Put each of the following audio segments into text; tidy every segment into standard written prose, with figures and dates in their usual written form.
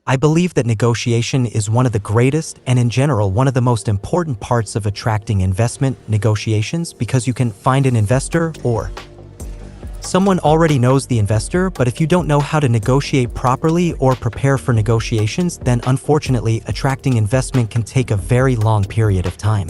I believe that negotiation is one of the greatest and in general one of the most important parts of attracting investment negotiations because you can find an investor or someone already knows the investor, but if you don't know how to negotiate properly or prepare for negotiations, then unfortunately attracting investment can take a very long period of time.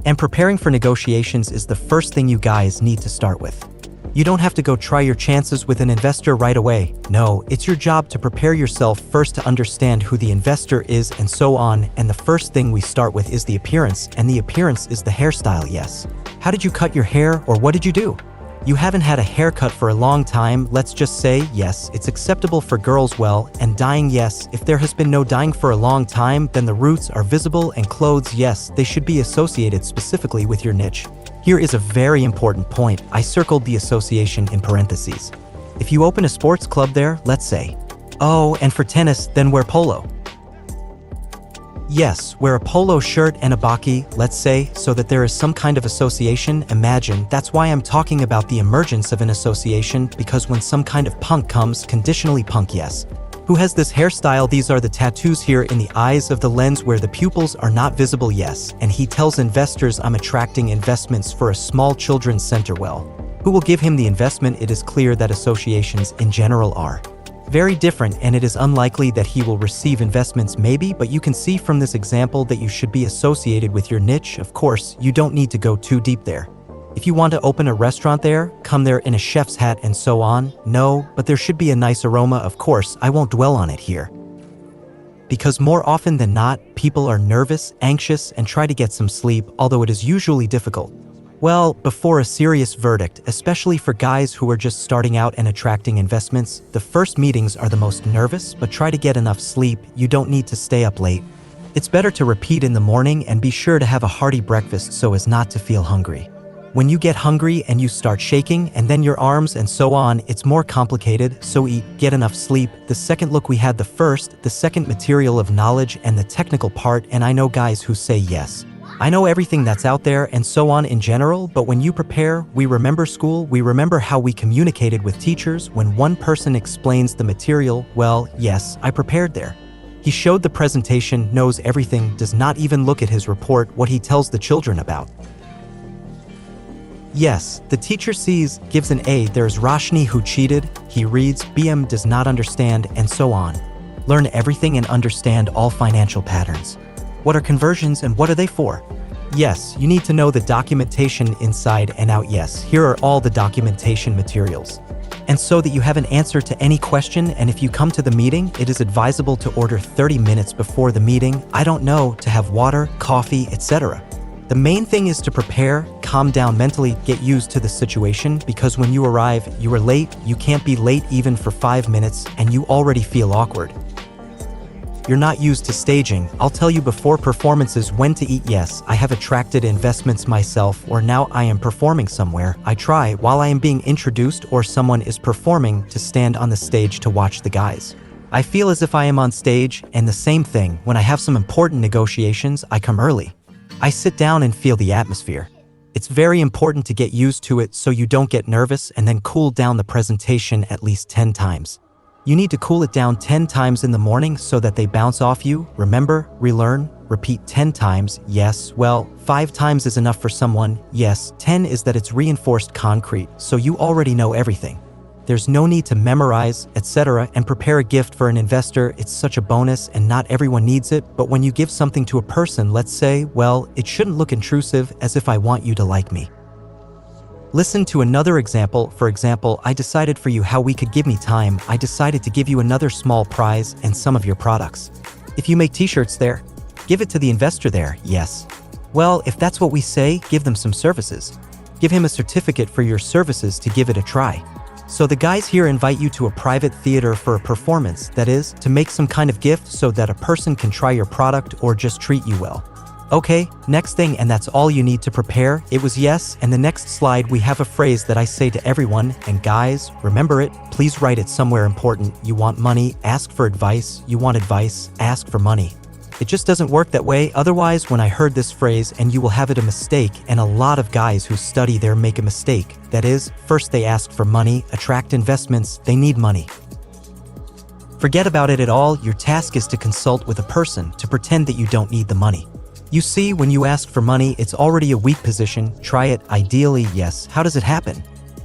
And preparing for negotiations is the first thing you guys need to start with. You don't have to go try your chances with an investor right away. No, it's your job to prepare yourself first to understand who the investor is and so on, and the first thing we start with is the appearance, and the appearance is the hairstyle, yes. How did you cut your hair or what did you do? You haven't had a haircut for a long time, let's just say, yes, it's acceptable for girls, well, and dyeing, yes, if there has been no dyeing for a long time, then the roots are visible, and clothes, yes, they should be associated specifically with your niche. Here is a very important point. I circled the association in parentheses. If you open a sports club there, let's say, oh, and for tennis, then wear polo. Yes, wear a polo shirt and a baki, let's say, so that there is some kind of association. Imagine, that's why I'm talking about the emergence of an association, because when some kind of punk comes, conditionally punk, yes. Who has this hairstyle? These are the tattoos here in the eyes of the lens where the pupils are not visible, yes. And he tells investors, I'm attracting investments for a small children's center. Well, who will give him the investment? It is clear that associations in general are very different, and it is unlikely that he will receive investments maybe, but you can see from this example that you should be associated with your niche. Of course, you don't need to go too deep there. If you want to open a restaurant there, come there in a chef's hat and so on. No, but there should be a nice aroma. Of course, I won't dwell on it here. Because more often than not, people are nervous, anxious, and try to get some sleep, although it is usually difficult. Well, before a serious verdict, especially for guys who are just starting out and attracting investments, the first meetings are the most nervous, but try to get enough sleep. You don't need to stay up late. It's better to repeat in the morning and be sure to have a hearty breakfast so as not to feel hungry. When you get hungry and you start shaking and then your arms and so on, it's more complicated, so eat, get enough sleep. The second look we had the first, the second material of knowledge and the technical part, and I know guys who say yes. I know everything that's out there and so on in general, but when you prepare, we remember school, we remember how we communicated with teachers. When one person explains the material, well, yes, I prepared there. He showed the presentation, knows everything, does not even look at his report, what he tells the children about. Yes, the teacher sees, gives an A, there's Roshni who cheated, he reads, BM does not understand, and so on. Learn everything and understand all financial patterns. What are conversions and what are they for? Yes, you need to know the documentation inside and out. Yes, here are all the documentation materials. And so that you have an answer to any question, and if you come to the meeting, it is advisable to order 30 minutes before the meeting, I don't know, to have water, coffee, etc. The main thing is to prepare, calm down mentally, get used to the situation, because when you arrive, you are late, you can't be late even for 5 minutes, and you already feel awkward. You're not used to staging. I'll tell you before performances when to eat. Yes, I have attracted investments myself, or now I am performing somewhere. I try, while I am being introduced or someone is performing, to stand on the stage to watch the guys. I feel as if I am on stage, and the same thing, when I have some important negotiations, I come early. I sit down and feel the atmosphere. It's very important to get used to it so you don't get nervous and then cool down the presentation at least 10 times. You need to cool it down 10 times in the morning so that they bounce off you. Remember, relearn, repeat 10 times. Yes, well, 5 times is enough for someone. Yes, 10 is that it's reinforced concrete, so you already know everything. There's no need to memorize, etc., and prepare a gift for an investor. It's such a bonus and not everyone needs it, but when you give something to a person, let's say, well, it shouldn't look intrusive, as if I want you to like me. Listen to another example. For example, I decided for you how we could give me time. I decided to give you another small prize and some of your products. If you make t-shirts there, give it to the investor there, yes. Well, if that's what we say, give them some services. Give him a certificate for your services to give it a try. So the guys here invite you to a private theater for a performance, that is, to make some kind of gift so that a person can try your product or just treat you well. Okay, next thing, and that's all you need to prepare. It was yes, and the next slide we have a phrase that I say to everyone, and guys, remember it, please write it somewhere important. You want money, ask for advice. You want advice, ask for money. It just doesn't work that way. Otherwise, when I heard this phrase, and you will have it a mistake, and a lot of guys who study there make a mistake. That is, first they ask for money, attract investments, they need money. Forget about it at all. Your task is to consult with a person, to pretend that you don't need the money. You see, when you ask for money, it's already a weak position. Try it. Ideally, yes. How does it happen?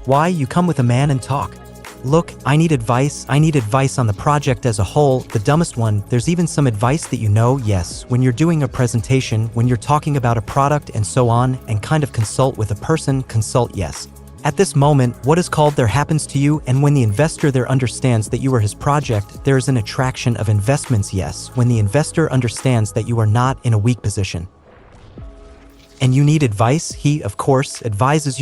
Why? You come with a man and talk. Look, I need advice. I need advice on the project as a whole, the dumbest one. There's even some advice that you know, yes, when you're doing a presentation, when you're talking about a product and so on, and kind of consult with a person, consult, yes. At this moment, what is called there happens to you, and when the investor there understands that you are his project, there is an attraction of investments, yes, when the investor understands that you are not in a weak position. And you need advice, he, of course, advises,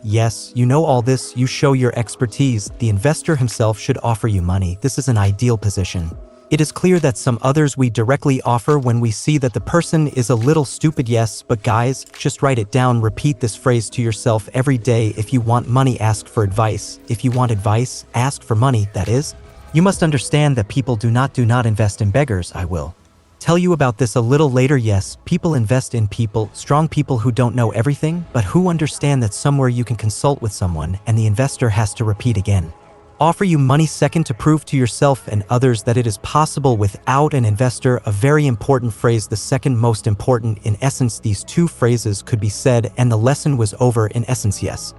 yes, you know all this, you show your expertise, the investor himself should offer you money. This is an ideal position. It is clear that some others we directly offer when we see that the person is a little stupid, yes, but guys, just write it down, repeat this phrase to yourself every day. If you want money, ask for advice. If you want advice, ask for money, that is. You must understand that people do not invest in beggars. I will tell you about this a little later. Yes, people invest in people, strong people who don't know everything, but who understand that somewhere you can consult with someone and the investor has to repeat again. Offer you money. Second, to prove to yourself and others that it is possible without an investor. A very important phrase, the second most important. In essence, these two phrases could be said and the lesson was over. In essence, yes.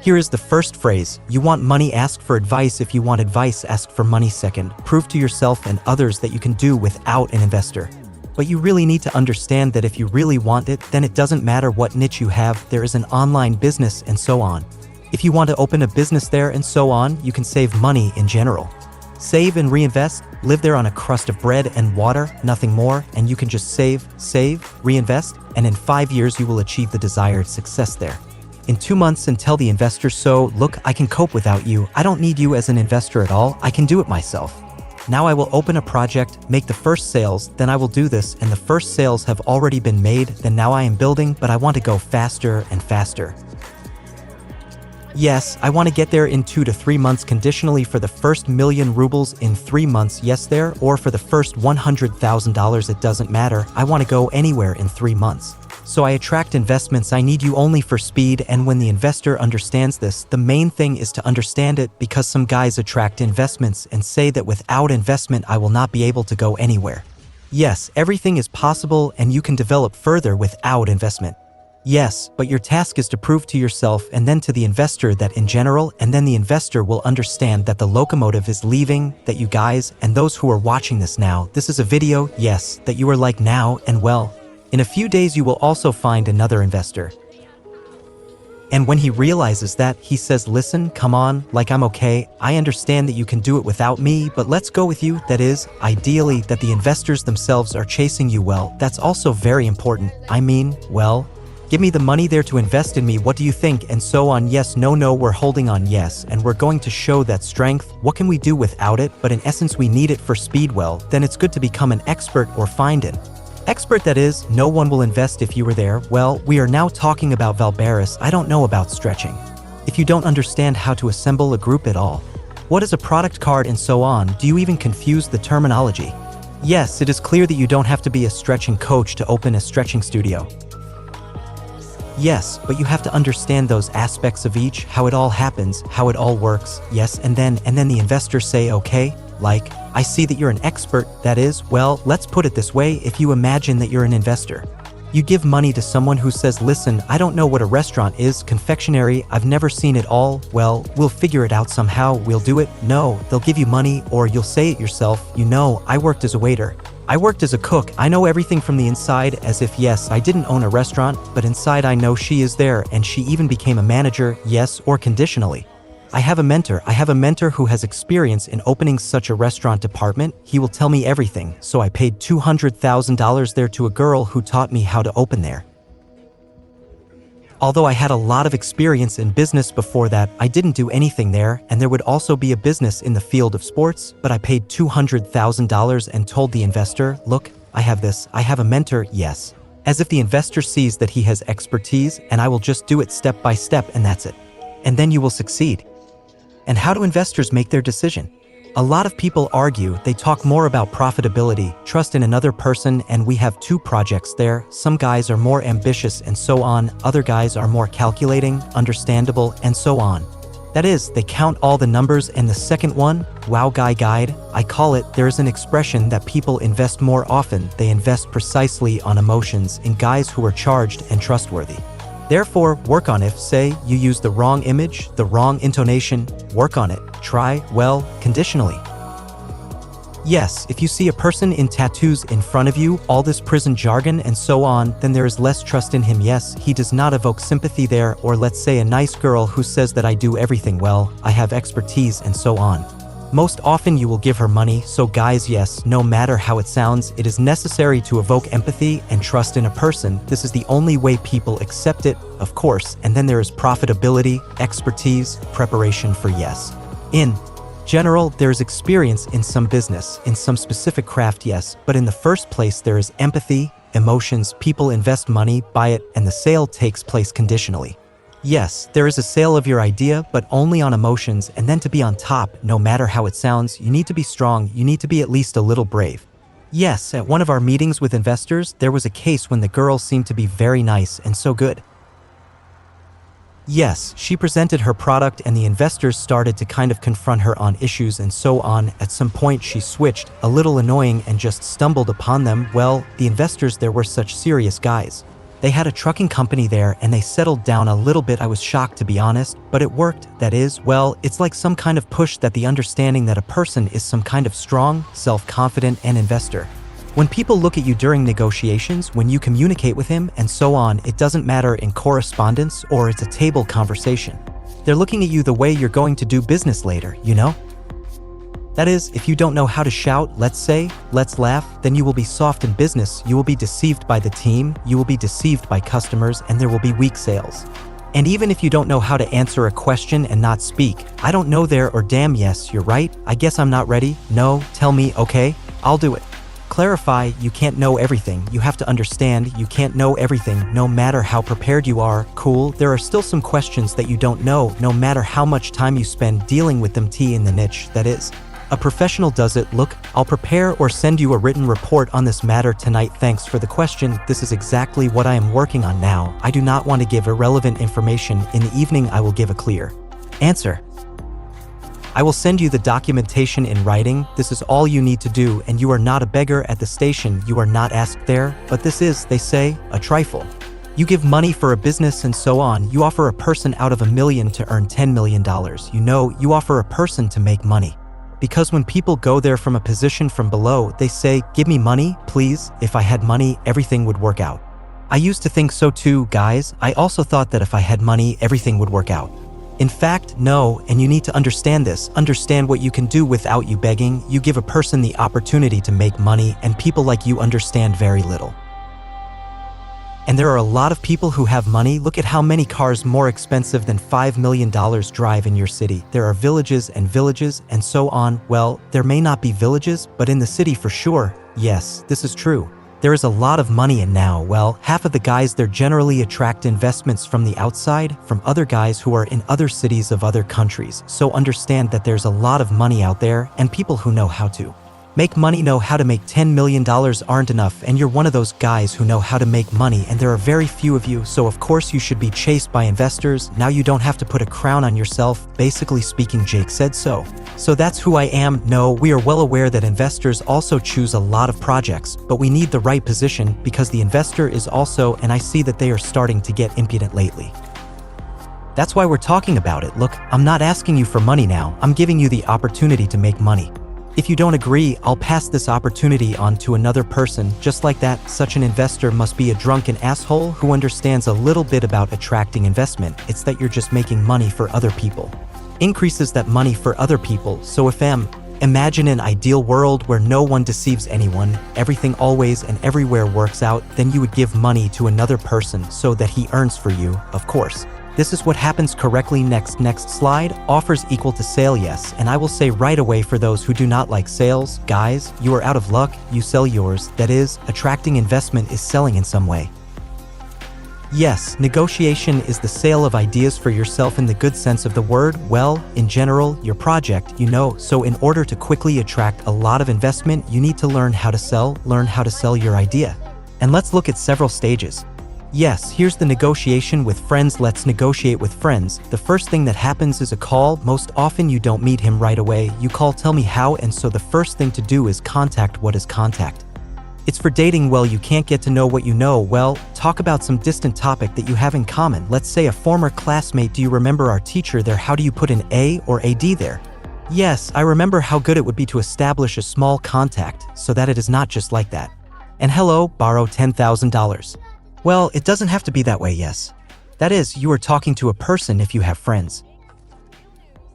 Here is the first phrase. You want money, ask for advice. If you want advice, ask for money. Second, prove to yourself and others that you can do without an investor. But you really need to understand that if you really want it, then it doesn't matter what niche you have. There is an online business and so on. If you want to open a business there and so on, you can save money in general. Save and reinvest, live there on a crust of bread and water, nothing more, and you can just save, reinvest, and in 5 years you will achieve the desired success there. In 2 months and tell the investor, so, look, I can cope without you, I don't need you as an investor at all, I can do it myself. Now I will open a project, make the first sales, then I will do this, and the first sales have already been made, then now I am building, but I want to go faster and faster. Yes, I want to get there in 2 to 3 months conditionally for the first million rubles in 3 months, yes there, or for the first $100,000, it doesn't matter, I want to go anywhere in 3 months. So I attract investments, I need you only for speed, and when the investor understands this, the main thing is to understand it, because some guys attract investments and say that without investment I will not be able to go anywhere. Yes, everything is possible and you can develop further without investment. Yes, but your task is to prove to yourself and then to the investor that in general, and then the investor will understand that the locomotive is leaving, that you guys and those who are watching this now, this is a video, yes, that you are like now, and well, in a few days you will also find another investor. And when he realizes that, he says, listen, come on, like I'm okay, I understand that you can do it without me, but let's go with you. That is, ideally, that the investors themselves are chasing you. Well, that's also very important. I mean, well, give me the money there to invest in me, what do you think, and so on. Yes, no, we're holding on, yes, and we're going to show that strength. What can we do without it? But in essence we need it for speed. Well, then it's good to become an expert or find an expert, that is, no one will invest if you were there. Well, we are now talking about Valberis. I don't know about stretching. If you don't understand how to assemble a group at all, what is a product card and so on, do you even confuse the terminology? Yes, it is clear that you don't have to be a stretching coach to open a stretching studio. Yes, but you have to understand those aspects of each, how it all happens, how it all works, yes, and then the investors say, okay, like, I see that you're an expert, that is, well, let's put it this way, if you imagine that you're an investor. You give money to someone who says, listen, I don't know what a restaurant is, confectionery, I've never seen it all, well, we'll figure it out somehow, we'll do it. No, they'll give you money, or you'll say it yourself, you know, I worked as a waiter. I worked as a cook, I know everything from the inside, as if yes, I didn't own a restaurant, but inside I know she is there, and she even became a manager, yes, or conditionally. I have a mentor who has experience in opening such a restaurant department, he will tell me everything, so I paid $200,000 there to a girl who taught me how to open there. Although I had a lot of experience in business before that, I didn't do anything there, and there would also be a business in the field of sports, but I paid $200,000 and told the investor, look, I have a mentor, yes. As if the investor sees that he has expertise, and I will just do it step by step, and that's it. And then you will succeed. And how do investors make their decision? A lot of people argue, they talk more about profitability, trust in another person, and we have 2 projects there. Some guys are more ambitious and so on, other guys are more calculating, understandable, and so on. That is, they count all the numbers. And the second one, wow guide, I call it, there is an expression that people invest more often. They invest precisely on emotions in guys who are charged and trustworthy. Therefore, work on if, say, you use the wrong image, the wrong intonation, work on it. Try, well, conditionally. Yes, if you see a person in tattoos in front of you, all this prison jargon and so on, then there is less trust in him. Yes, he does not evoke sympathy there. Or let's say a nice girl who says that I do everything well, I have expertise and so on. Most often you will give her money. So guys, yes, no matter how it sounds, it is necessary to evoke empathy and trust in a person. This is the only way people accept it, of course. And then there is profitability, expertise, preparation for yes. In general, there is experience in some business, in some specific craft, yes, but in the first place there is empathy, emotions, people invest money, buy it, and the sale takes place conditionally. Yes, there is a sale of your idea, but only on emotions. And then to be on top, no matter how it sounds, you need to be strong, you need to be at least a little brave. Yes, at one of our meetings with investors, there was a case when the girl seemed to be very nice and so good. Yes, she presented her product and the investors started to kind of confront her on issues and so on. At some point she switched, a little annoying, and just stumbled upon them. Well, the investors there were such serious guys. They had a trucking company there and they settled down a little bit. I was shocked, to be honest, but it worked. That is, well, it's like some kind of push, that the understanding that a person is some kind of strong, self-confident and investor. When people look at you during negotiations, when you communicate with him and so on, it doesn't matter in correspondence or it's a table conversation. They're looking at you the way you're going to do business later, you know? That is, if you don't know how to shout, let's say, let's laugh, then you will be soft in business, you will be deceived by the team, you will be deceived by customers, and there will be weak sales. And even if you don't know how to answer a question and not speak, I don't know there, or damn, yes, you're right, I guess I'm not ready, no, tell me, okay, I'll do it. Clarify, you can't know everything, you have to understand, you can't know everything, no matter how prepared you are, cool, there are still some questions that you don't know, no matter how much time you spend dealing with them. T in the niche, that is. A professional does it. Look, I'll prepare or send you a written report on this matter tonight. Thanks for the question. This is exactly what I am working on now. I do not want to give irrelevant information. In the evening I will give a clear answer. I will send you the documentation in writing. This is all you need to do, and you are not a beggar at the station. You are not asked there, but this is, they say, a trifle. You give money for a business and so on. You offer a person out of $1 million to earn $10 million. You know, you offer a person to make money. Because when people go there from a position from below, they say, give me money, please. If I had money, everything would work out. I used to think so too, guys. I also thought that if I had money, everything would work out. In fact, no, and you need to understand this. Understand what you can do without you begging. You give a person the opportunity to make money, and people like you understand very little. And there are a lot of people who have money. Look at how many cars more expensive than $5 million drive in your city. There are villages and so on. Well, there may not be villages, but in the city for sure. Yes, this is true. There is a lot of money, and now, well, half of the guys there generally attract investments from the outside, from other guys who are in other cities of other countries. So understand that there's a lot of money out there, and people who know how to make money know how to make $10 million aren't enough, and you're one of those guys who know how to make money, and there are very few of you, so of course you should be chased by investors. Now you don't have to put a crown on yourself. Basically speaking, Jake said so. So that's who I am. No, we are well aware that investors also choose a lot of projects, but we need the right position, because the investor is also, and I see that they are starting to get impudent lately. That's why we're talking about it. Look, I'm not asking you for money now, I'm giving you the opportunity to make money. If you don't agree, I'll pass this opportunity on to another person. Just like that, such an investor must be a drunken asshole who understands a little bit about attracting investment. It's that you're just making money for other people. Increases that money for other people. So if imagine an ideal world where no one deceives anyone, everything always and everywhere works out, then you would give money to another person so that he earns for you, of course. This is what happens correctly. Next slide. Offers equal to sale, yes. And I will say right away, for those who do not like sales, guys, you are out of luck. You sell yours. That is, attracting investment is selling in some way. Yes, negotiation is the sale of ideas for yourself in the good sense of the word. Well, in general, your project, you know. So in order to quickly attract a lot of investment, you need to learn how to sell your idea. And let's look at several stages. Yes, here's the negotiation with friends. Let's negotiate with friends. The first thing that happens is a call. Most often you don't meet him right away. You call, tell me how, and so the first thing to do is contact. What is contact? It's for dating. Well, you can't get to know what you know. Well, talk about some distant topic that you have in common. Let's say a former classmate. Do you remember our teacher there? How do you put an A or AD there? Yes, I remember. How good it would be to establish a small contact so that it is not just like that. And hello, borrow $10,000. Well, it doesn't have to be that way, yes. That is, you are talking to a person if you have friends.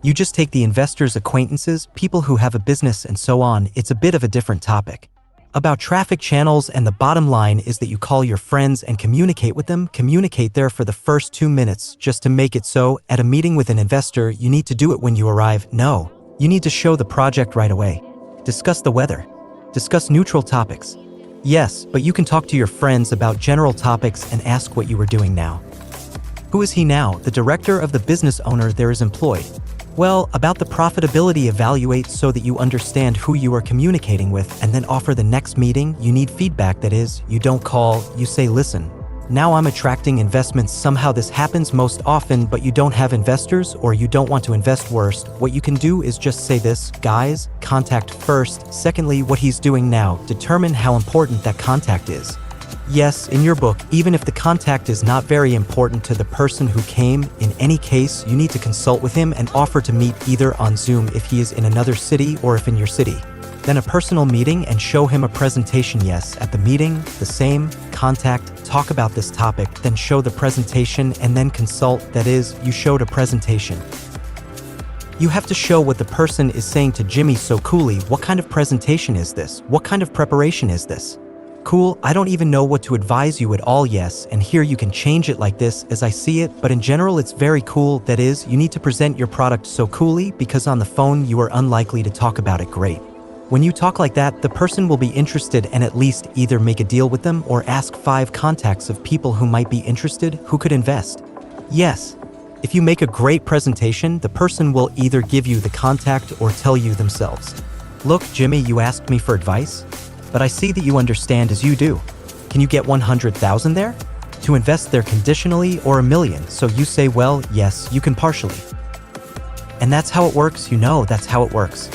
You just take the investors, acquaintances, people who have a business and so on. It's a bit of a different topic. About traffic channels, and the bottom line is that you call your friends and communicate with them. Communicate there for the first 2 minutes just to make it so. At a meeting with an investor, you need to do it when you arrive. No, you need to show the project right away. Discuss the weather. Discuss neutral topics. Yes, but you can talk to your friends about general topics and ask what you were doing now. Who is he now? The director of the business owner there is employed. Well, about the profitability, evaluate so that you understand who you are communicating with, and then offer the next meeting. You need feedback. That is, you don't call, you say, listen, now I'm attracting investments. Somehow this happens most often, but you don't have investors or you don't want to invest. Worst, what you can do is just say this, guys, contact first. Secondly, what he's doing now, determine how important that contact is. Yes, in your book, even if the contact is not very important to the person who came, in any case, you need to consult with him and offer to meet either on Zoom if he is in another city or if in your city. Then a personal meeting and show him a presentation. Yes, at the meeting, the same, contact, talk about this topic, then show the presentation and then consult. That is, you showed a presentation. You have to show what the person is saying to Jimmy so coolly. What kind of presentation is this? What kind of preparation is this? Cool, I don't even know what to advise you at all. Yes, and here you can change it like this as I see it, but in general it's very cool. That is, you need to present your product so coolly because on the phone you are unlikely to talk about it great. When you talk like that, the person will be interested and at least either make a deal with them or ask 5 contacts of people who might be interested, who could invest. Yes, if you make a great presentation, the person will either give you the contact or tell you themselves. Look, Jimmy, you asked me for advice, but I see that you understand as you do. Can you get 100,000 there? To invest there conditionally or $1 million? So you say, well, yes, you can partially. And that's how it works, you know, that's how it works.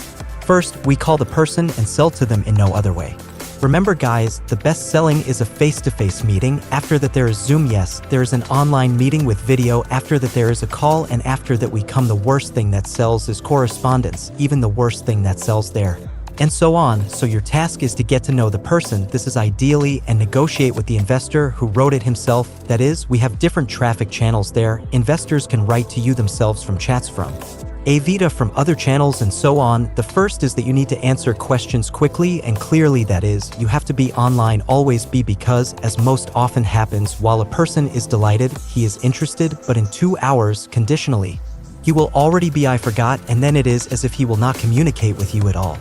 First, we call the person and sell to them in no other way. Remember guys, the best selling is a face-to-face meeting. After that there is Zoom. Yes, there is an online meeting with video. After that there is a call, and after that we come. The worst thing that sells is correspondence, even the worst thing that sells there. And so on. So your task is to get to know the person. This is ideally, and negotiate with the investor who wrote it himself. That is, we have different traffic channels there. Investors can write to you themselves from chats, from Avita, from other channels, and so on. The first is that you need to answer questions quickly and clearly. That is, you have to be online, always be, because, as most often happens, while a person is delighted, he is interested, but in 2 hours, conditionally, he will already be I forgot, and then it is as if he will not communicate with you at all.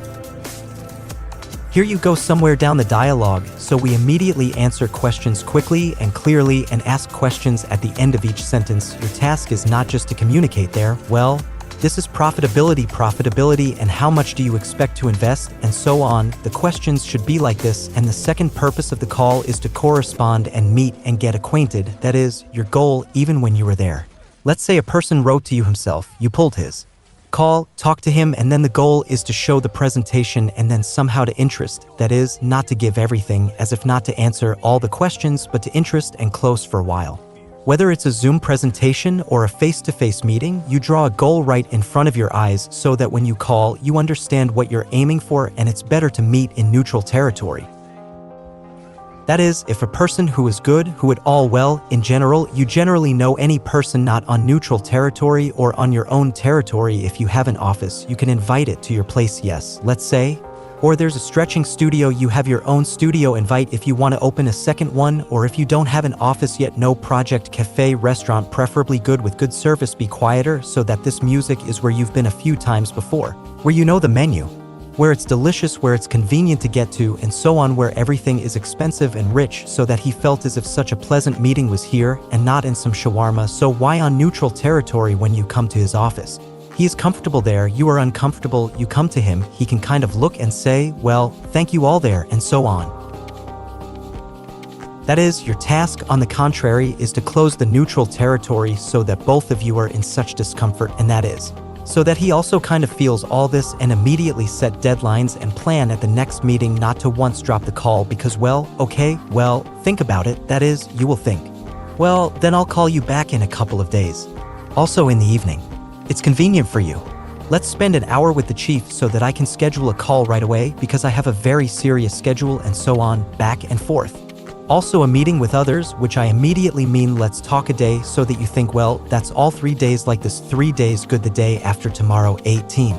Here you go somewhere down the dialogue, so we immediately answer questions quickly and clearly and ask questions at the end of each sentence. Your task is not just to communicate there, well, this is profitability, and how much do you expect to invest, and so on. The questions should be like this, and the second purpose of the call is to correspond and meet and get acquainted. That is, your goal even when you were there. Let's say a person wrote to you himself, you pulled his call, talk to him, and then the goal is to show the presentation and then somehow to interest. That is, not to give everything, as if not to answer all the questions, but to interest and close for a while. Whether it's a Zoom presentation or a face-to-face meeting, you draw a goal right in front of your eyes so that when you call, you understand what you're aiming for, and it's better to meet in neutral territory. That is, if a person who is good, who at all well, in general, you generally know any person not on neutral territory or on your own territory. If you have an office, you can invite it to your place, yes, let's say. Or there's a stretching studio, you have your own studio, invite if you want to open a second one. Or if you don't have an office yet, no project, cafe, restaurant, preferably good with good service, be quieter so that this music is where you've been a few times before, where you know the menu, where it's delicious, where it's convenient to get to, and so on, where everything is expensive and rich, so that he felt as if such a pleasant meeting was here and not in some shawarma. So why on neutral territory when you come to his office? He is comfortable there, you are uncomfortable, you come to him, he can kind of look and say, well, thank you all there, and so on. That is, your task, on the contrary, is to close the neutral territory so that both of you are in such discomfort, and that is, so that he also kind of feels all this and immediately set deadlines and plan at the next meeting not to once drop the call because, well, okay, well, think about it, that is, you will think, well, then I'll call you back in a couple of days. Also in the evening. It's convenient for you. Let's spend an hour with the chief so that I can schedule a call right away because I have a very serious schedule and so on, back and forth. Also a meeting with others, which I immediately mean let's talk a day so that you think, well, that's all 3 days like this 3 days good the day after tomorrow 18.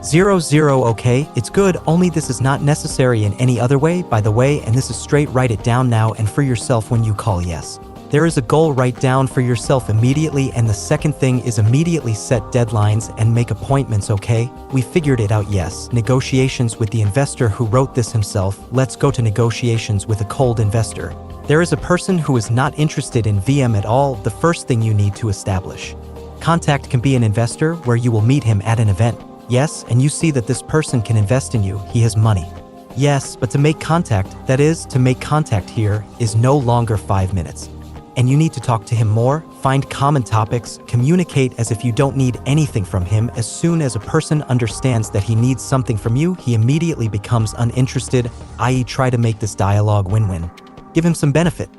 00 okay, it's good, only this is not necessary in any other way, by the way, and this is straight, write it down now and for yourself when you call yes. There is a goal, write down for yourself immediately, and the second thing is immediately set deadlines and make appointments, okay? We figured it out, yes. Negotiations with the investor who wrote this himself. Let's go to negotiations with a cold investor. There is a person who is not interested in VM at all. The first thing you need to establish. Contact can be an investor where you will meet him at an event. Yes, and you see that this person can invest in you. He has money. Yes, but to make contact, that is, to make contact here, is no longer 5 minutes. And you need to talk to him more, find common topics, communicate as if you don't need anything from him. As soon as a person understands that he needs something from you, he immediately becomes uninterested, i.e. try to make this dialogue win-win. Give him some benefit.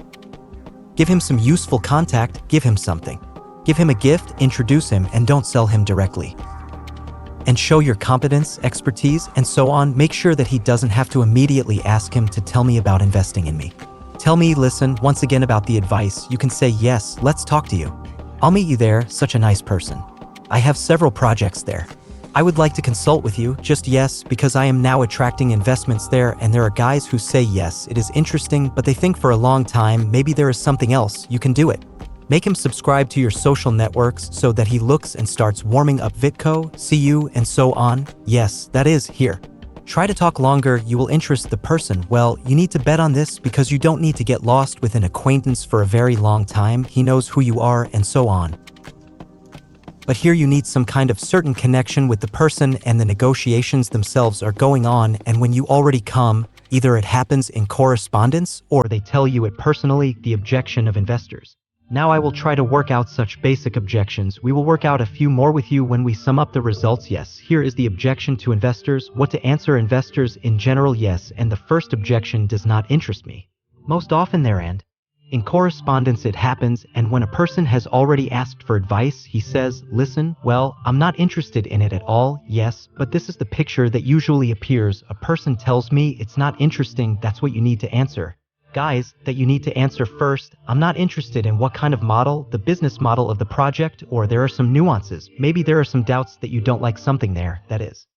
Give him some useful contact, give him something. Give him a gift, introduce him, and don't sell him directly. And show your competence, expertise, and so on. Make sure that he doesn't have to immediately ask him to tell me about investing in me. Tell me, listen, once again about the advice, you can say, yes, let's talk to you. I'll meet you there, such a nice person. I have several projects there. I would like to consult with you, just yes, because I am now attracting investments there and there are guys who say yes, it is interesting, but they think for a long time, maybe there is something else, you can do it. Make him subscribe to your social networks so that he looks and starts warming up Vitco, see you, and so on. Yes, that is, here. Try to talk longer, you will interest the person. Well, you need to bet on this because you don't need to get lost with an acquaintance for a very long time. He knows who you are and so on. But here you need some kind of certain connection with the person and the negotiations themselves are going on, and when you already come, either it happens in correspondence or they tell you it personally, the objection of investors. Now I will try to work out such basic objections. We will work out a few more with you when we sum up the results. Yes, here is the objection to investors. What to answer investors in general, yes, and the first objection does not interest me. Most often their end. In correspondence it happens, and when a person has already asked for advice, he says, listen, well, I'm not interested in it at all, yes, but this is the picture that usually appears. A person tells me it's not interesting, that's what you need to answer. Guys, that you need to answer first, I'm not interested in what kind of model, the business model of the project, or there are some nuances. Maybe there are some doubts that you don't like something there, that is.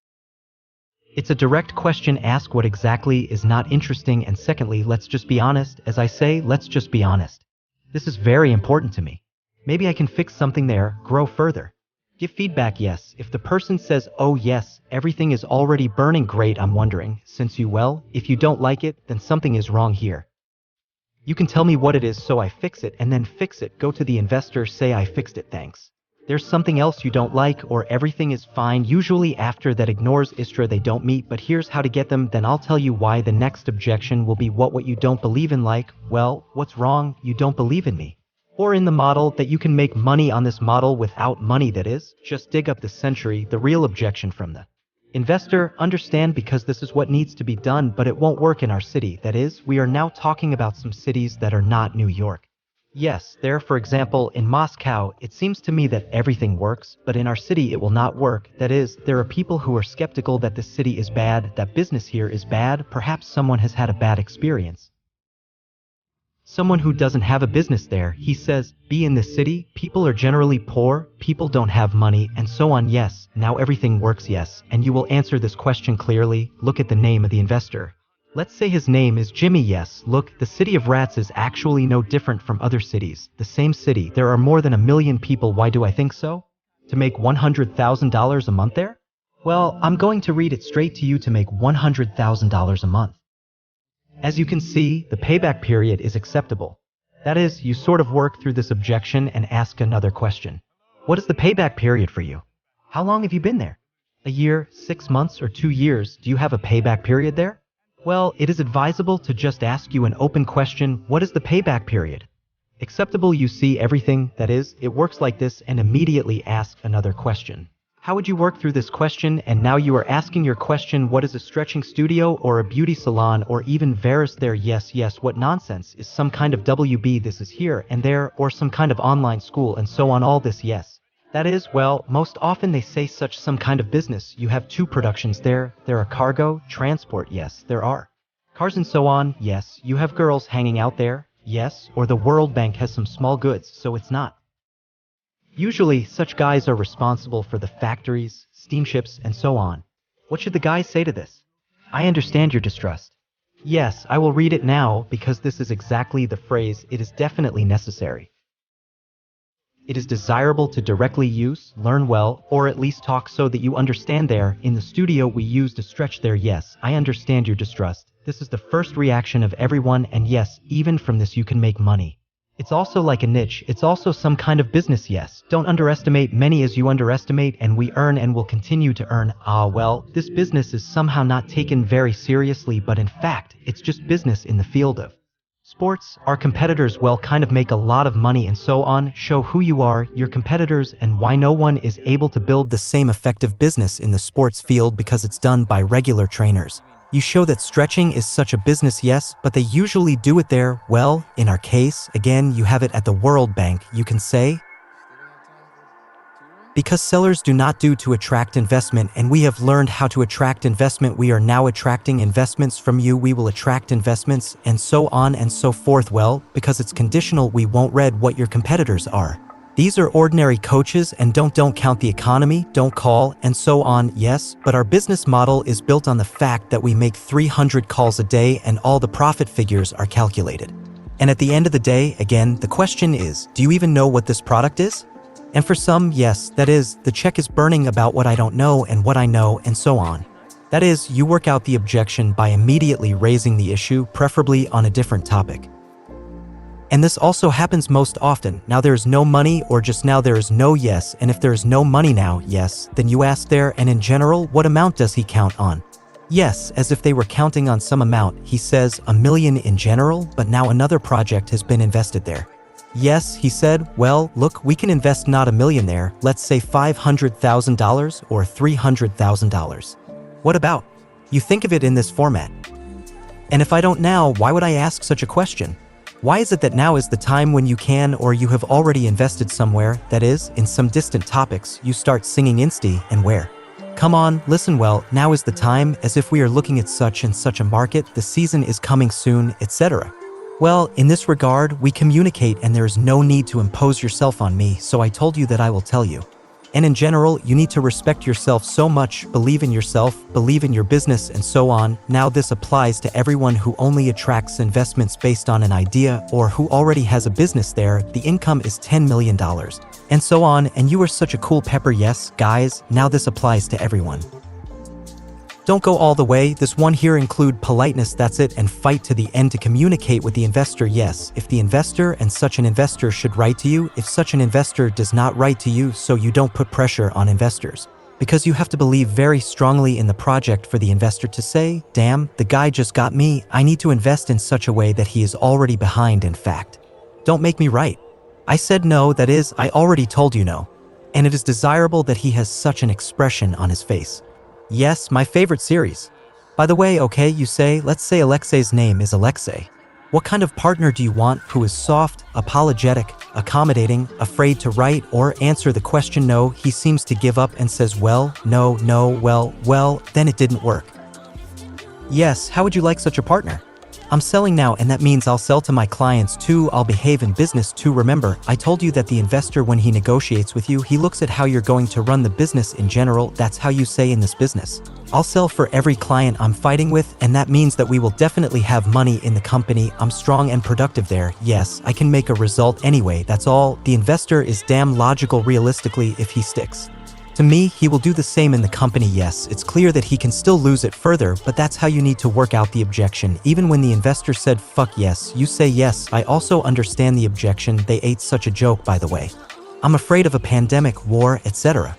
It's a direct question, ask what exactly is not interesting, and secondly, let's just be honest. As I say, let's just be honest. This is very important to me. Maybe I can fix something there, grow further. Give feedback, yes. If the person says, oh yes, everything is already burning great, I'm wondering, since you, well, if you don't like it, then something is wrong here. You can tell me what it is so I fix it and then fix it. Go to the investor, say I fixed it, thanks. There's something else you don't like or everything is fine. Usually after that ignores Istra they don't meet, but here's how to get them. Then I'll tell you why. The next objection will be what you don't believe in, like, well, what's wrong? You don't believe in me. Or in the model that you can make money on this model without money, that is, just dig up the century. The real objection from the investor, understand, because this is what needs to be done, but it won't work in our city. That is, we are now talking about some cities that are not New York. Yes, there, for example, in Moscow, it seems to me that everything works, but in our city it will not work. That is, there are people who are skeptical that this city is bad, that business here is bad, perhaps someone has had a bad experience. Someone who doesn't have a business there, he says, be in this city, people are generally poor, people don't have money, and so on. Yes, now everything works, yes, and you will answer this question clearly. Look at the name of the investor. Let's say his name is Jimmy. Yes, look, the city of rats is actually no different from other cities. The same city, there are more than 1 million people. Why do I think so? To make $100,000 a month there? Well, I'm going to read it straight to you. To make $100,000 a month. As you can see, the payback period is acceptable. That is, you sort of work through this objection and ask another question. What is the payback period for you? How long have you been there? A year, 6 months, or 2 years? Do you have a payback period there? Well, it is advisable to just ask you an open question, what is the payback period? Acceptable, you see everything, that is, it works like this, and immediately ask another question. How would you work through this question? And now you are asking your question, what is a stretching studio or a beauty salon or even rehearse there? Yes, what nonsense is some kind of WB, this is here and there, or some kind of online school and so on, all this, yes. That is, well, most often they say such some kind of business. You have two productions there are cargo, transport, yes, there are cars and so on, yes, you have girls hanging out there, yes, or the World Bank has some small goods, so it's not. Usually, such guys are responsible for the factories, steamships, and so on. What should the guys say to this? I understand your distrust. Yes, I will read it now because this is exactly the phrase. It is definitely necessary. It is desirable to directly use, learn well, or at least talk so that you understand there. In the studio we use to stretch there. Yes, I understand your distrust. This is the first reaction of everyone, and yes, even from this you can make money. It's also like a niche, it's also some kind of business, yes. Don't underestimate many as you underestimate, and we earn and will continue to earn. Well, this business is somehow not taken very seriously, but in fact, it's just business in the field of sports. Our competitors, well, kind of make a lot of money and so on. Show who you are, your competitors, and why no one is able to build the same effective business in the sports field because it's done by regular trainers. You show that stretching is such a business, yes, but they usually do it there. Well, in our case, again, you have it at the World Bank, you can say. Because sellers do not do to attract investment, and we have learned how to attract investment, we are now attracting investments from you, we will attract investments, and so on and so forth. Well, because it's conditional, we won't read what your competitors are. These are ordinary coaches and don't count the economy, don't call, and so on, yes, but our business model is built on the fact that we make 300 calls a day and all the profit figures are calculated. And at the end of the day, again, the question is, do you even know what this product is? And for some, yes, that is, the check is burning about what I don't know and what I know and so on. That is, you work out the objection by immediately raising the issue, preferably on a different topic. And this also happens most often. Now there is no money, or just now there is no yes, and if there is no money now, yes, then you ask there, and in general, what amount does he count on? Yes, as if they were counting on some amount. He says, $1 million in general, but now another project has been invested there. Yes, he said, well, look, we can invest not $1 million there, let's say $500,000 or $300,000. What about? You think of it in this format. And if I don't now, why would I ask such a question? Why is it that now is the time when you can, or you have already invested somewhere, that is, in some distant topics, you start singing insti, and where? Come on, listen well, now is the time, as if we are looking at such and such a market, the season is coming soon, etc. Well, in this regard, we communicate and there is no need to impose yourself on me, so I told you that I will tell you. And in general, you need to respect yourself so much, believe in yourself, believe in your business, and so on. Now this applies to everyone who only attracts investments based on an idea or who already has a business there, the income is $10 million, and so on, and you are such a cool pepper. Yes, guys, now this applies to everyone. Don't go all the way, this one here include politeness, that's it, and fight to the end to communicate with the investor. Yes, if the investor and such an investor should write to you, if such an investor does not write to you, so you don't put pressure on investors. Because you have to believe very strongly in the project for the investor to say, damn, the guy just got me, I need to invest in such a way that he is already behind in fact. Don't make me right. I said no, that is, I already told you no. And it is desirable that he has such an expression on his face. Yes, my favorite series. By the way, okay, you say, let's say Alexei's name is Alexei. What kind of partner do you want who is soft, apologetic, accommodating, afraid to write or answer the question? No, he seems to give up and says, well, no, well, then it didn't work. Yes, how would you like such a partner? I'm selling now, and that means I'll sell to my clients too, I'll behave in business too. Remember, I told you that the investor, when he negotiates with you, he looks at how you're going to run the business in general. That's how you say in this business, I'll sell for every client I'm fighting with, and that means that we will definitely have money in the company. I'm strong and productive there. Yes, I can make a result anyway, that's all. The investor is damn logical realistically if he sticks to me, he will do the same in the company. Yes, it's clear that he can still lose it further, but that's how you need to work out the objection. Even when the investor said, fuck yes, you say yes, I also understand the objection. They ate such a joke, by the way. I'm afraid of a pandemic, war, etc.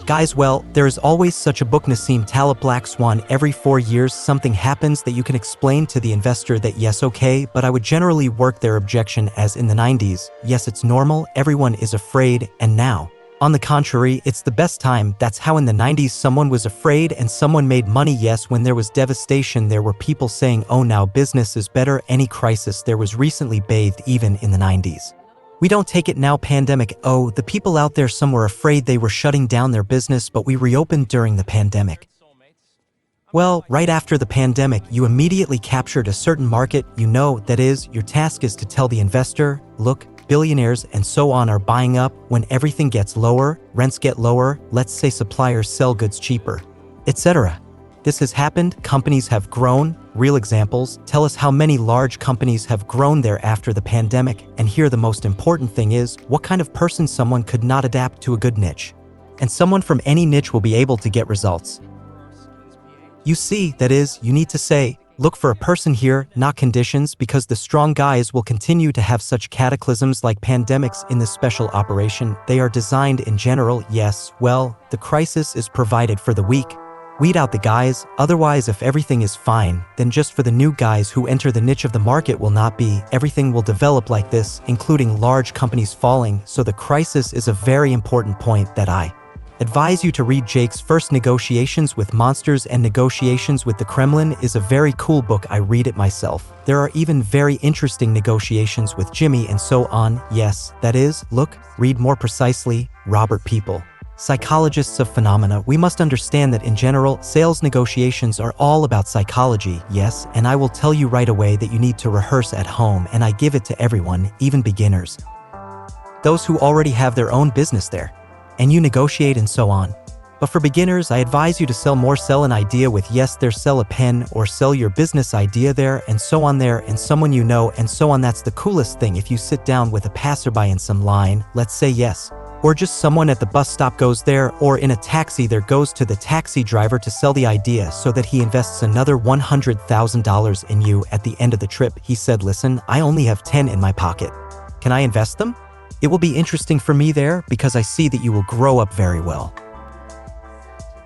Guys, well, there is always such a book Nassim Taleb Black Swan. Every 4 years something happens that you can explain to the investor that yes, okay, but I would generally work their objection as in the 90s. Yes, it's normal, everyone is afraid, and now. On the contrary, it's the best time. That's how in the 90s someone was afraid and someone made money. Yes, when there was devastation, there were people saying, oh, now business is better. Any crisis there was recently bathed even in the 90s. We don't take it now. Pandemic. Oh, the people out there, some were afraid they were shutting down their business, but we reopened during the pandemic. Well, right after the pandemic, you immediately captured a certain market. You know, that is, your task is to tell the investor, look, billionaires and so on are buying up when everything gets lower, rents get lower, let's say suppliers sell goods cheaper, etc. This has happened, companies have grown. Real examples tell us how many large companies have grown there after the pandemic, and here the most important thing is what kind of person someone could not adapt to a good niche. And someone from any niche will be able to get results. You see, that is, you need to say, look for a person here, not conditions, because the strong guys will continue to have such cataclysms like pandemics in this special operation. They are designed in general, yes, well, the crisis is provided for the weak. Weed out the guys, otherwise if everything is fine, then just for the new guys who enter the niche of the market will not be. Everything will develop like this, including large companies falling, so the crisis is a very important point that I advise you to read. Jake's first Negotiations with Monsters and Negotiations with the Kremlin is a very cool book. I read it myself. There are even very interesting negotiations with Jimmy and so on. Yes, that is, look, read more precisely, Robert People. Psychologists of Phenomena. We must understand that in general, sales negotiations are all about psychology, yes, and I will tell you right away that you need to rehearse at home, and I give it to everyone, even beginners. Those who already have their own business there. And you negotiate and so on. But for beginners, I advise you to sell more. Sell an idea with yes there, sell a pen, or sell your business idea there, and so on there, and someone you know, and so on. That's the coolest thing. If you sit down with a passerby in some line, let's say yes, or just someone at the bus stop goes there, or in a taxi there, goes to the taxi driver to sell the idea so that he invests another $100,000 in you at the end of the trip. He said, listen, I only have 10 in my pocket. Can I invest them? It will be interesting for me there because I see that you will grow up very well.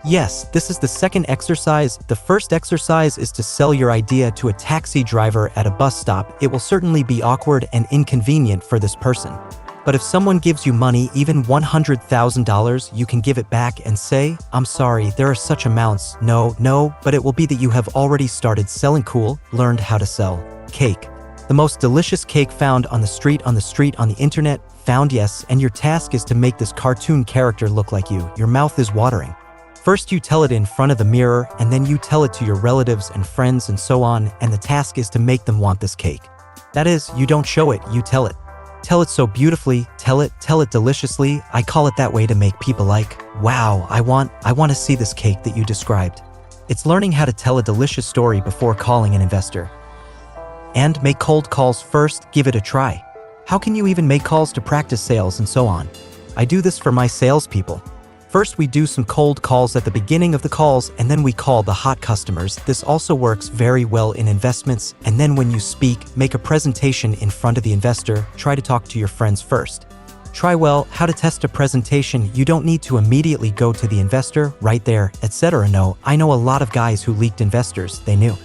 Yes, this is the second exercise. The first exercise is to sell your idea to a taxi driver at a bus stop. It will certainly be awkward and inconvenient for this person. But if someone gives you money, even $100,000, you can give it back and say, I'm sorry, there are such amounts. No, but it will be that you have already started selling cool, learned how to sell cake. The most delicious cake found on the street, on the internet, found, yes, and your task is to make this cartoon character look like you. Your mouth is watering. First you tell it in front of the mirror, and then you tell it to your relatives and friends and so on, and the task is to make them want this cake. That is, you don't show it, you tell it. Tell it so beautifully, tell it deliciously. I call it that way to make people like, wow, I want to see this cake that you described. It's learning how to tell a delicious story before calling an investor. And make cold calls first, give it a try. How can you even make calls to practice sales and so on? I do this for my salespeople. First, we do some cold calls at the beginning of the calls, and then we call the hot customers. This also works very well in investments. And then when you speak, make a presentation in front of the investor. Try to talk to your friends first. Try well how to test a presentation. You don't need to immediately go to the investor right there, etc. No, I know a lot of guys who leaked investors. They knew.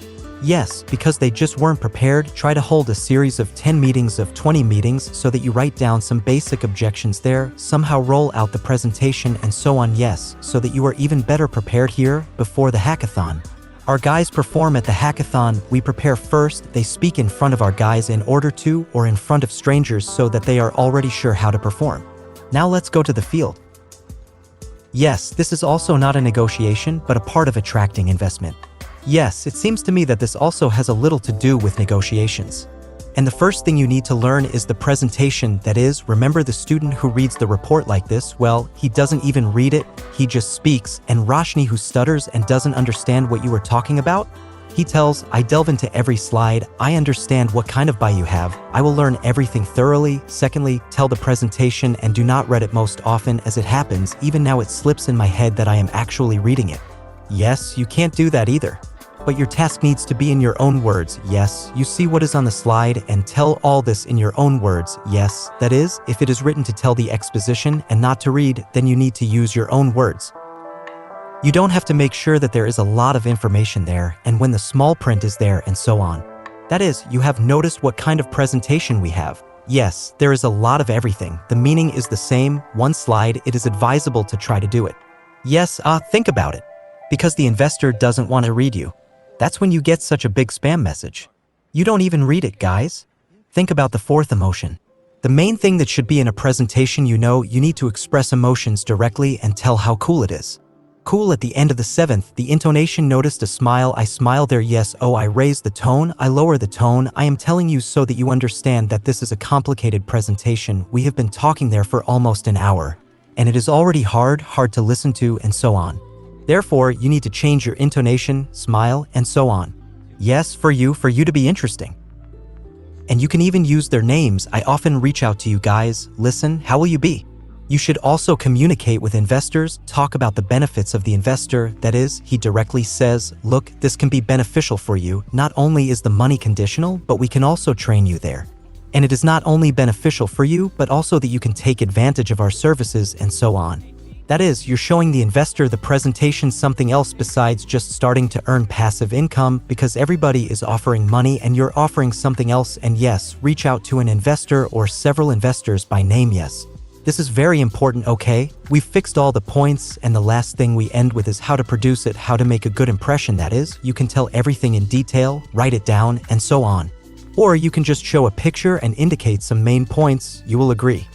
Yes, because they just weren't prepared. Try to hold a series of 10 meetings, of 20 meetings, so that you write down some basic objections there, somehow roll out the presentation and so on. Yes, so that you are even better prepared here before the hackathon. Our guys perform at the hackathon. We prepare first. They speak in front of our guys in order to, or in front of strangers, so that they are already sure how to perform. Now let's go to the field. Yes, this is also not a negotiation, but a part of attracting investment. Yes, it seems to me that this also has a little to do with negotiations. And the first thing you need to learn is the presentation. That is, remember the student who reads the report like this, well, he doesn't even read it, he just speaks. And Roshni who stutters and doesn't understand what you were talking about? He tells, I delve into every slide, I understand what kind of buy you have, I will learn everything thoroughly. Secondly, tell the presentation and do not read it. Most often as it happens, even now it slips in my head that I am actually reading it. Yes, you can't do that either. But your task needs to be in your own words. Yes, you see what is on the slide and tell all this in your own words. Yes, that is, if it is written to tell the exposition and not to read, then you need to use your own words. You don't have to make sure that there is a lot of information there and when the small print is there and so on. That is, you have noticed what kind of presentation we have. Yes, there is a lot of everything. The meaning is the same. One slide, it is advisable to try to do it. Yes, think about it. Because the investor doesn't want to read you. That's when you get such a big spam message. You don't even read it, guys. Think about the fourth emotion. The main thing that should be in a presentation, you need to express emotions directly and tell how cool it is. Cool at the end of the seventh, the intonation, noticed a smile. I smile there, yes. Oh, I raise the tone, I lower the tone. I am telling you so that you understand that this is a complicated presentation. We have been talking there for almost an hour, and it is already hard to listen to and so on. Therefore, you need to change your intonation, smile, and so on. Yes, for you to be interesting. And you can even use their names. I often reach out to you guys. Listen, how will you be? You should also communicate with investors, talk about the benefits of the investor. That is, he directly says, look, this can be beneficial for you. Not only is the money conditional, but we can also train you there. And it is not only beneficial for you, but also that you can take advantage of our services and so on. That is, you're showing the investor the presentation something else besides just starting to earn passive income, because everybody is offering money and you're offering something else. And yes, reach out to an investor or several investors by name, yes. This is very important, okay? We've fixed all the points, and the last thing we end with is how to produce it, how to make a good impression. That is, you can tell everything in detail, write it down, and so on. Or you can just show a picture and indicate some main points. You will agree.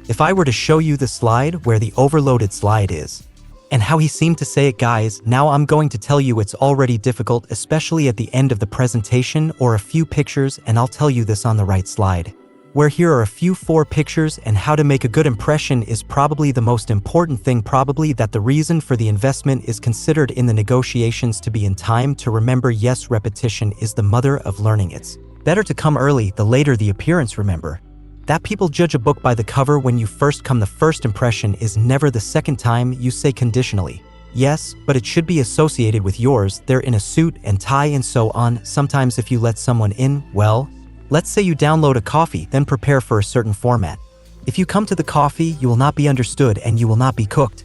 If I were to show you the slide where the overloaded slide is, and how he seemed to say it, guys, now I'm going to tell you it's already difficult, especially at the end of the presentation, or a few pictures, and I'll tell you this on the right slide. Where here are a few 4 pictures, and how to make a good impression is probably the most important thing, probably that the reason for the investment is considered in the negotiations to be in time to remember. Yes, repetition is the mother of learning. It's better to come early, the later the appearance. Remember that people judge a book by the cover. When you first come, the first impression is never the second time. You say conditionally, yes, but it should be associated with yours. They're in a suit and tie and so on. Sometimes if you let someone in, well, let's say you download a coffee, then prepare for a certain format. If you come to the coffee, you will not be understood and you will not be cooked.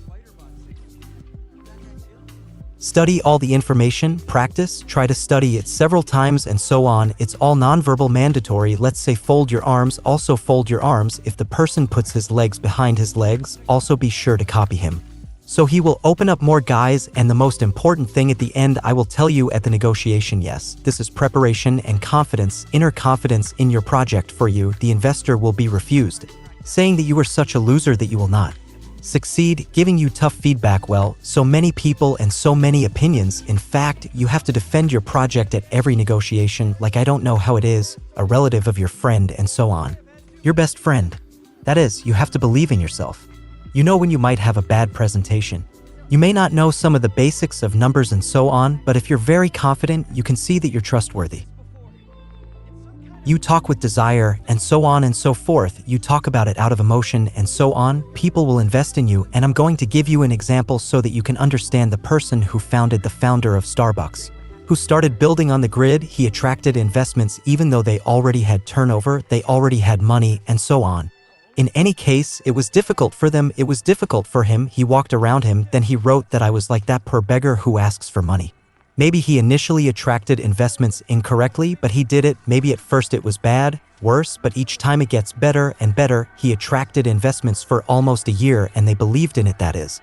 Study all the information, practice, try to study it several times and so on. It's all nonverbal, mandatory. Let's say fold your arms, also fold your arms. If the person puts his legs behind his legs, also be sure to copy him. So he will open up more, guys. And the most important thing at the end, I will tell you at the negotiation, yes, this is preparation and confidence, inner confidence in your project. For you, the investor will be refused, saying that you are such a loser that you will not succeed, giving you tough feedback. Well, so many people and so many opinions. In fact, you have to defend your project at every negotiation, like I don't know how it is, a relative of your friend and so on. Your best friend. That is, you have to believe in yourself. You know when you might have a bad presentation. You may not know some of the basics of numbers and so on, but if you're very confident, you can see that you're trustworthy. You talk with desire and so on and so forth. You talk about it out of emotion and so on. People will invest in you, and I'm going to give you an example so that you can understand the person who founded the founder of Starbucks, who started building on the grid. He attracted investments even though they already had turnover, they already had money and so on. In any case, it was difficult for them, it was difficult for him. He walked around him, then he wrote that I was like that poor beggar who asks for money. Maybe he initially attracted investments incorrectly, but he did it. Maybe at first it was bad, worse, but each time it gets better and better. He attracted investments for almost a year and they believed in it. That is,